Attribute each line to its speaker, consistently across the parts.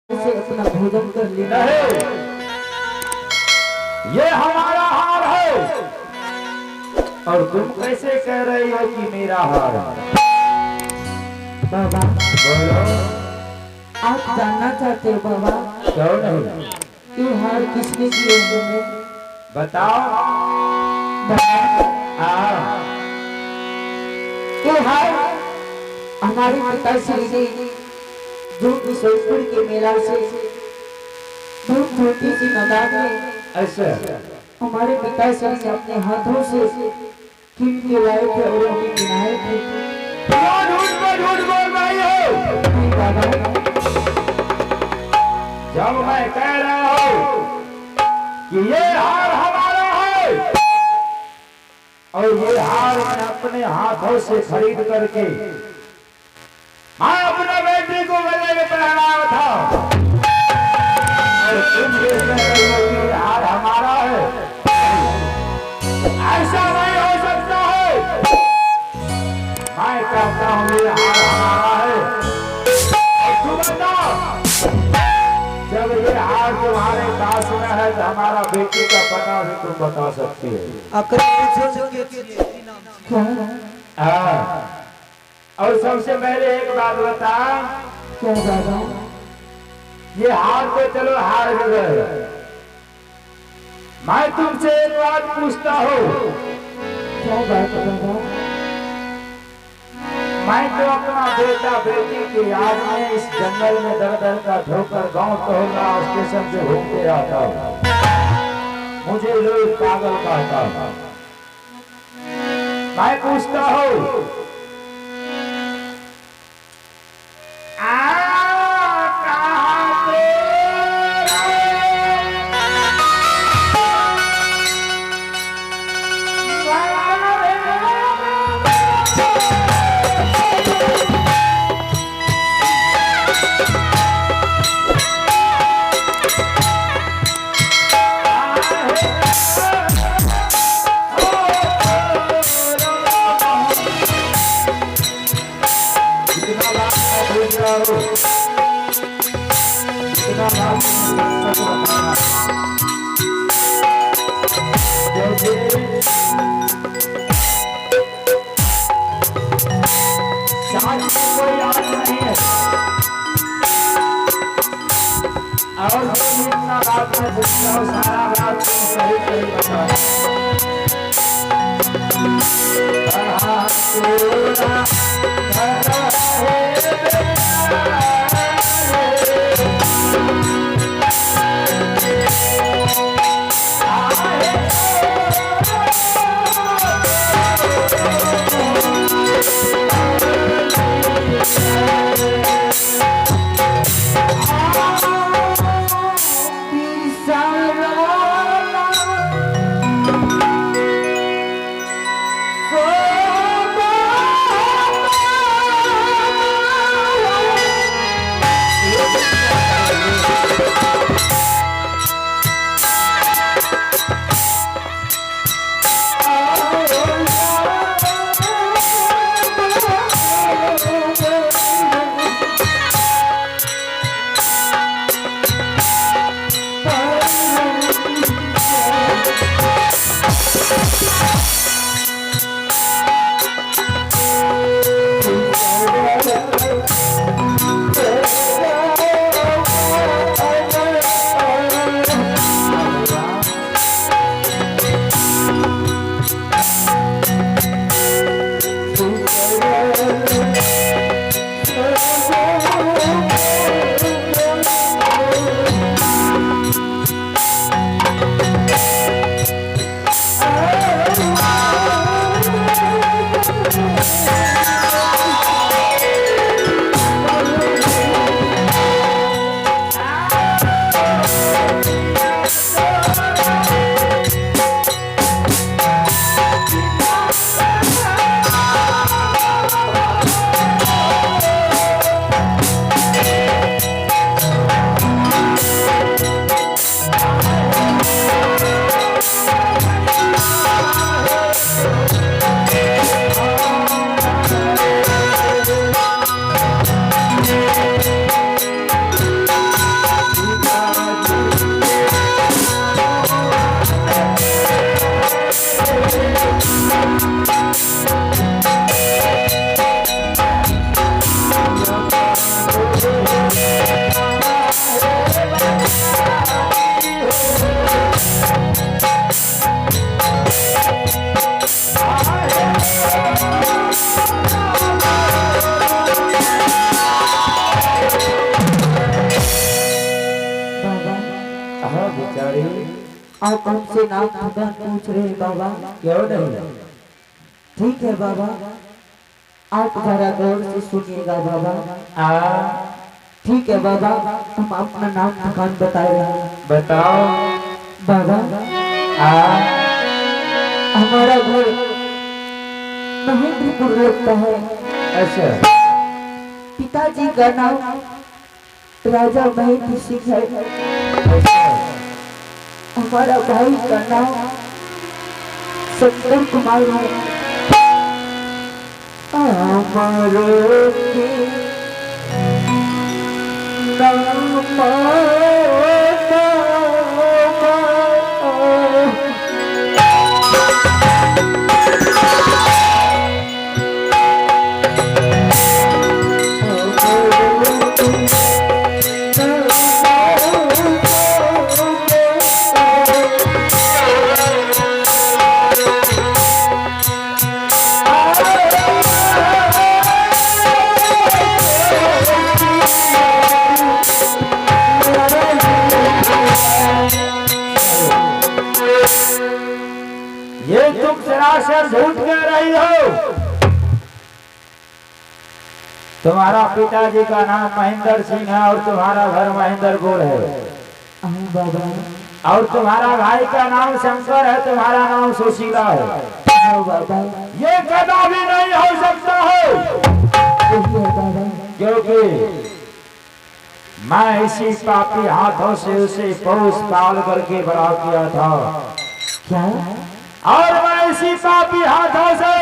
Speaker 1: से अपना भोजन कर लेना है।
Speaker 2: ये हमारा हार है और तुम कैसे कह रही हो कि मेरा हार है?
Speaker 1: बाबा
Speaker 2: बोलो।
Speaker 1: आप जानना चाहते हो बाबा?
Speaker 2: क्यों नहीं?
Speaker 1: ये हार किसने दिए हमें?
Speaker 2: बताओ। हाँ।
Speaker 1: ये हार हमारे पिताश्री ने जो किशोरपुर के मेला से बहुत छोटी सी मैदान में
Speaker 2: ऐसे
Speaker 1: हमारे पिताश्री ने अपने हाथों से खींच के लाए थे और हमें खिलाए थे।
Speaker 2: झूठ बोल रही हो।
Speaker 1: नहीं बाबा,
Speaker 2: जब मैं कह रहा हूँ कि ये हार हमारा है और ये हार मैं अपने हाथों से खरीद करके मैं अपने बेटी को गले में पहनाया था और तुम ये कह रही हो कि ये हार हमारा है। ऐसा नहीं हो सकता है। मैं कहता हूँ ये हार हमारा है और तुम बताओ, जब ये हार तुम्हारे पास में है तो हमारा बेटी का पता भी तुम बता सकती है। हाँ। और सबसे पहले एक बात बता,
Speaker 1: क्या बाबा?
Speaker 2: ये हार तो चलो हार गए, मैं तुमसे एक बात पूछता हूँ।
Speaker 1: क्या बात बाबा?
Speaker 2: मैं तो अपना बेटा बेटी की याद में इस जंगल में दर दर का ठोकर गांव टोला स्टेशन से घूमते आता हूँ। मुझे लोग पागल कहता हूँ। मैं पूछता हूँ, कोई याद नहीं है और इतना बात में पूछता हूँ, सारा बात सही सही बताओ। बेचारी
Speaker 1: आप हमसे नाम ठिकाना पूछ रहे हैं बाबा।
Speaker 2: क्यों नहीं?
Speaker 1: ठीक है बाबा, आप जरा गौर से सुनिएगा बाबा। ठीक है बाबा, हम अपना नाम ठिकाना बता रहे हैं।
Speaker 2: बताओ
Speaker 1: बाबा, हमारा घर महेंद्रपुर लगता है।
Speaker 2: अच्छा,
Speaker 1: पिताजी का नाम राजा महेंद्र सिंह है।
Speaker 2: अच्छा,
Speaker 1: हमारा भाई का नाम सुंदर कुमार है। हमारे के
Speaker 2: ये तुम सरासर झूठ कह रही हो। तुम्हारा पिताजी का नाम महेंद्र सिंह है और तुम्हारा घर महेंद्रपुर है।
Speaker 1: बाबा,
Speaker 2: और तुम्हारा भाई का नाम शंकर है, तुम्हारा नाम सुशीला है।
Speaker 1: बाबा,
Speaker 2: ये कदा भी नहीं हो सकता है,
Speaker 1: बाबा,
Speaker 2: क्योंकि मैं इसी पापी हाथों से उसे पोस पाल करके बड़ा किया था।
Speaker 1: क्या?
Speaker 2: और मैं इसी पापी हाथों से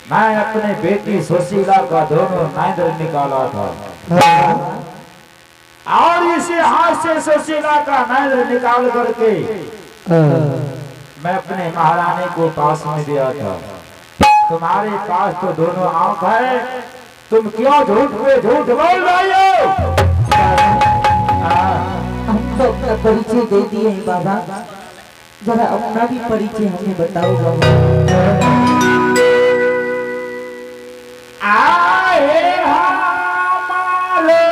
Speaker 2: मैं अपने बेटी सुशीला का दोनों नैंद्र निकाला था। और इसी हाथ से सुशीला का नैंद्र निकाल करके मैं अपने महारानी को पास में दिया था। तुम्हारे पास तो दोनों आंख है, तुम क्यों झूठ पे झूठ बोल रही हो?
Speaker 1: हम तो अपना परिचय दे दिए हैं बाबा, जरा अपना भी परिचय हमें बताओ बाबा।
Speaker 2: आए हमारे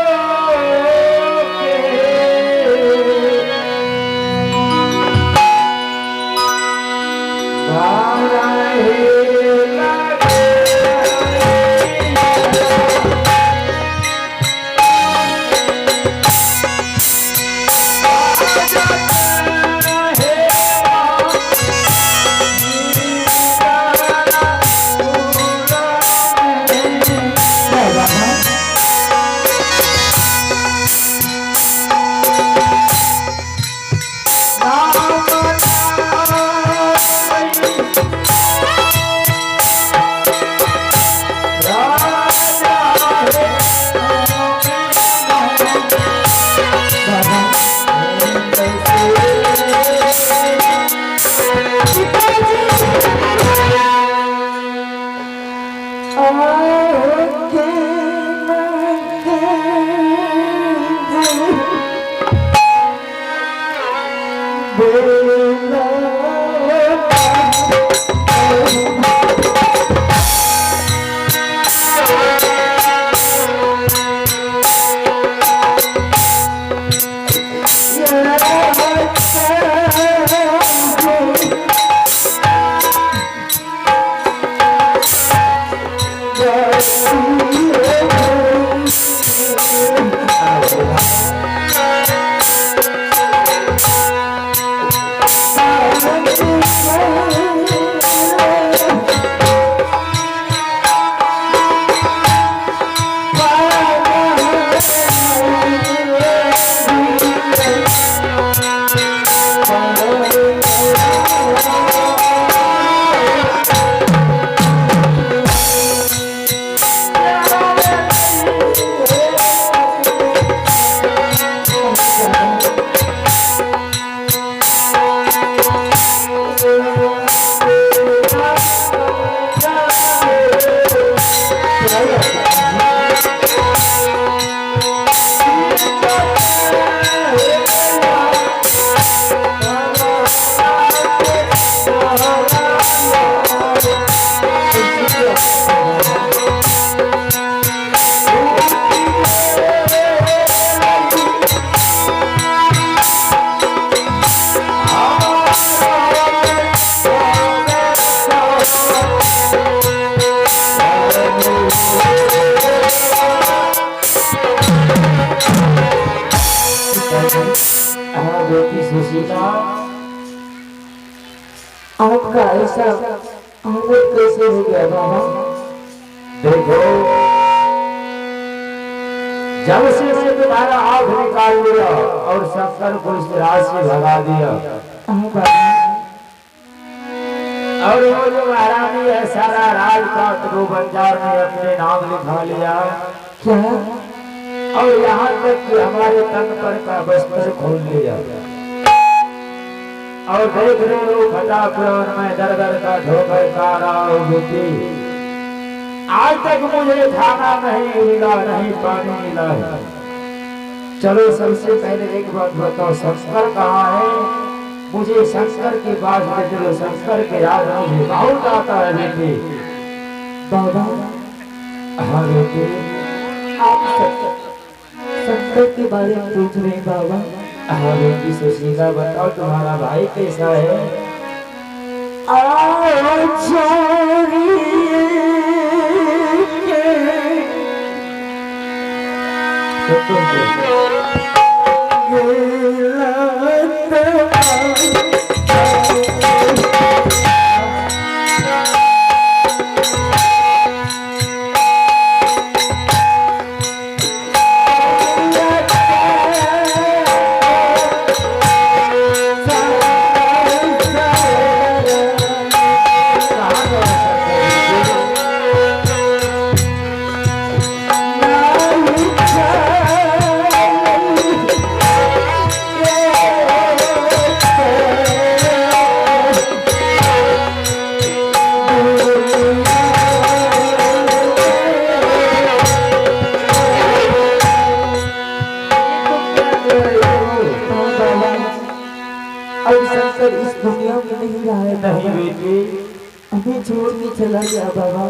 Speaker 2: सुशीला
Speaker 1: आपका ऐसा आदत कैसे हो गया बाबा?
Speaker 2: देखो, जब से मैं तुम्हारा आँख निकाल लिया और शंकर को इस राज से भगा दिया,
Speaker 1: हाँ बाबा।
Speaker 2: और वो जो महारानी है सारा राजपाट को बंजार में अपने नाम लिखा लिया,
Speaker 1: क्या?
Speaker 2: और यहाँ तक कि हमारे तन पर का वस्त्र खोल लिया, और देख रहे हो फटाफट में दर दर का ठोकर खा रहा हूँ बेटी। आज तक मुझे खाना नहीं मिला, नहीं पानी मिला है। चलो सबसे पहले एक बात बताओ, शंकर कहाँ है? मुझे शंकर की बात में चलो, शंकर के याद मुझे बहुत आता है बेटी।
Speaker 1: बाबा
Speaker 2: हाँ बेटी,
Speaker 1: आप शंकर के बारे में पूछ रहे हैं बाबा?
Speaker 2: हाँ बेटी सुशीला, बताओ तुम्हारा भाई कैसा है?
Speaker 1: अब शंकर इस दुनिया में नहीं रहा है
Speaker 2: नहीं बेटी,
Speaker 1: हमें छोड़ के चला गया बाबा।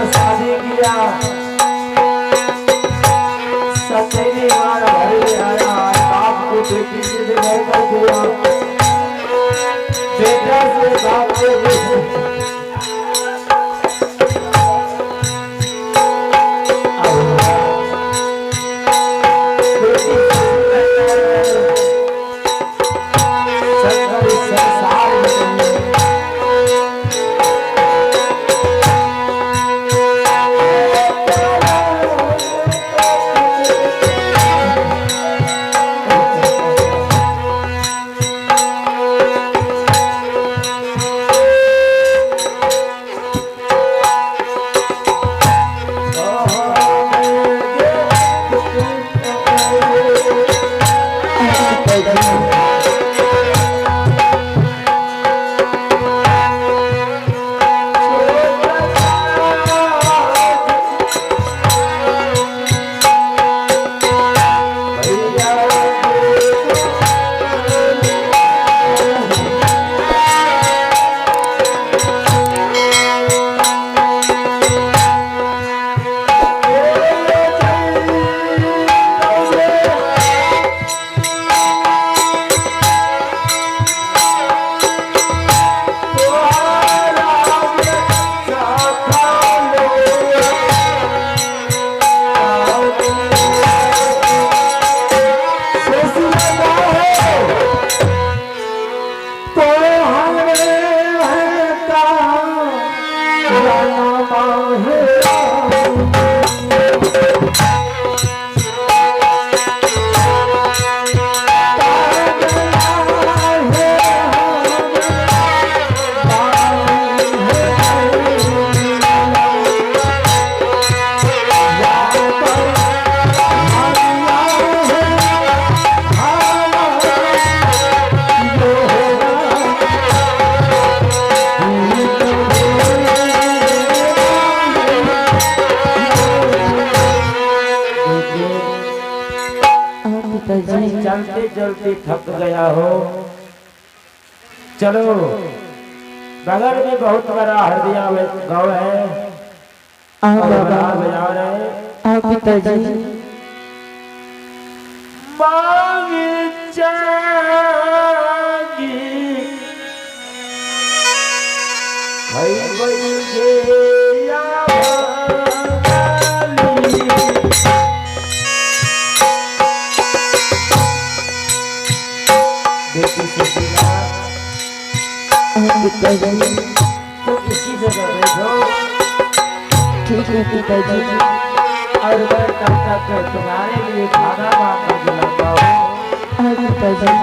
Speaker 2: शादी किया
Speaker 1: पिताजी।
Speaker 2: चलते चलते थक गया हो, चलो बगल में बहुत बड़ा हरदिया गाँव है, बाजार है।
Speaker 1: हाँ पिताजी।
Speaker 2: मांग जागी भाई बन गया वाली। बेटी से बिना
Speaker 1: पिताजी।
Speaker 2: तो इसी जगह बैठो,
Speaker 1: ठीक है पिताजी।
Speaker 2: और मैं तब तक तुम्हारे लिए खाना वाना बुलाता हूँ।
Speaker 1: हाँ पिताजी।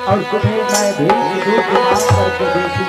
Speaker 2: और तुम्हें मैं भी दूध मांग करके देती।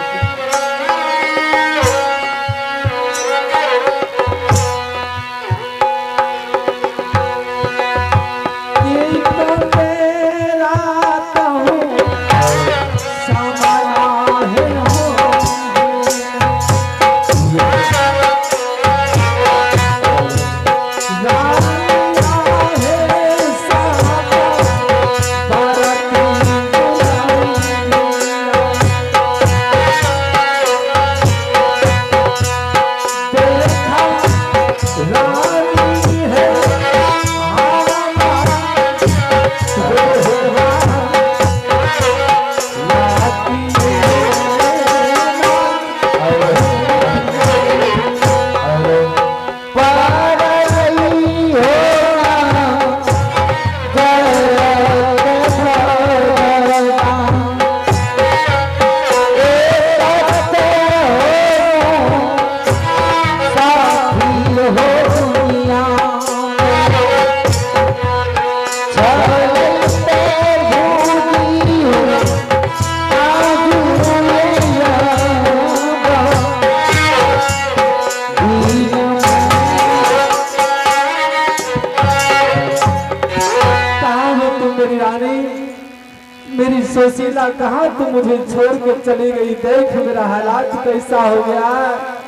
Speaker 3: मेरी सुशीला कहाँ तू मुझे छोड़ के चली गई। देख मेरा हालात कैसा हो गया।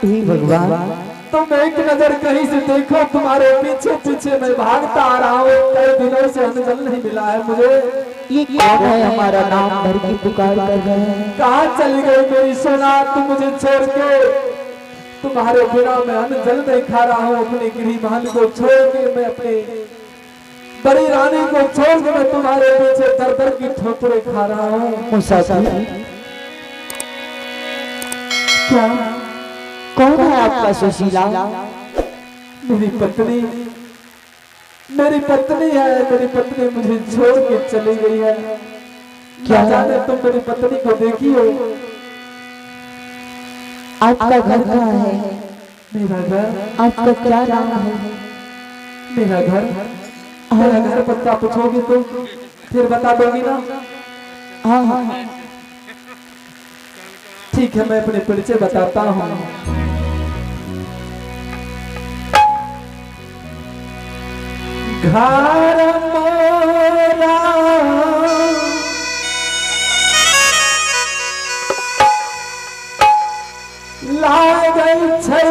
Speaker 1: हे भगवान।
Speaker 3: तुम एक नजर कहीं से देखो, तुम्हारे पीछे पीछे मैं भागता आ रहा हूँ। कई दिनों से अन्न नहीं मिला है मुझे।
Speaker 1: ये कौन है हमारा नाम भर की पुकार कर रहे हैं?
Speaker 3: कहाँ चली गई मेरी सोना तुम मुझे छोड़ के? तुम्हारे बिना मैं अन्न जल नहीं खा रहा हूँ। अपने गृह महल को छोड़ के, मैं अपने बड़ी रानी को छोड़ के मैं तुम्हारे पीछे दर दर की ठोकरें खा रहा हूँ।
Speaker 1: मुसाफिर, क्या कौन है आपका सुशीला?
Speaker 3: मेरी पत्नी है। मेरी पत्नी मुझे छोड़ के चली गई है। क्या जाने तुम मेरी पत्नी को देखी हो?
Speaker 1: आपका घर कहाँ है?
Speaker 3: मेरा घर।
Speaker 1: आपका क्या नाम है?
Speaker 3: मेरा घर पता पूछोगी तो फिर बता दोगी ना?
Speaker 1: हाँ हाँ
Speaker 3: ठीक है, मैं अपने परिचय बताता हूँ। घर मोरा लागल छै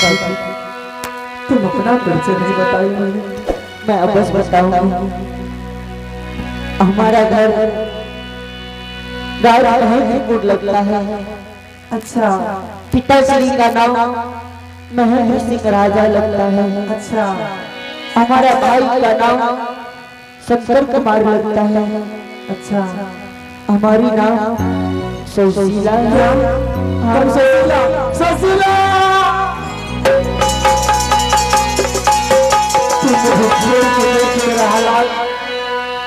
Speaker 3: काकी तुम अपना परिचय नहीं बताई मुझे।
Speaker 1: मैं अब बस बताऊंगी। हमारा घर राजमहलपुर लगता है।
Speaker 3: अच्छा
Speaker 1: पिताश्री का नाम महेंद्र सिंह राजा लगता है।
Speaker 3: अच्छा
Speaker 1: हमारा भाई का नाम शंकर कुमार लगता है।
Speaker 3: अच्छा
Speaker 1: हमारी नाम सुशीला है।
Speaker 3: हम ससीला ससीला तुम मुझे छोड़ के मेरा हालात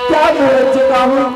Speaker 3: क्या मैं चुका हूँ।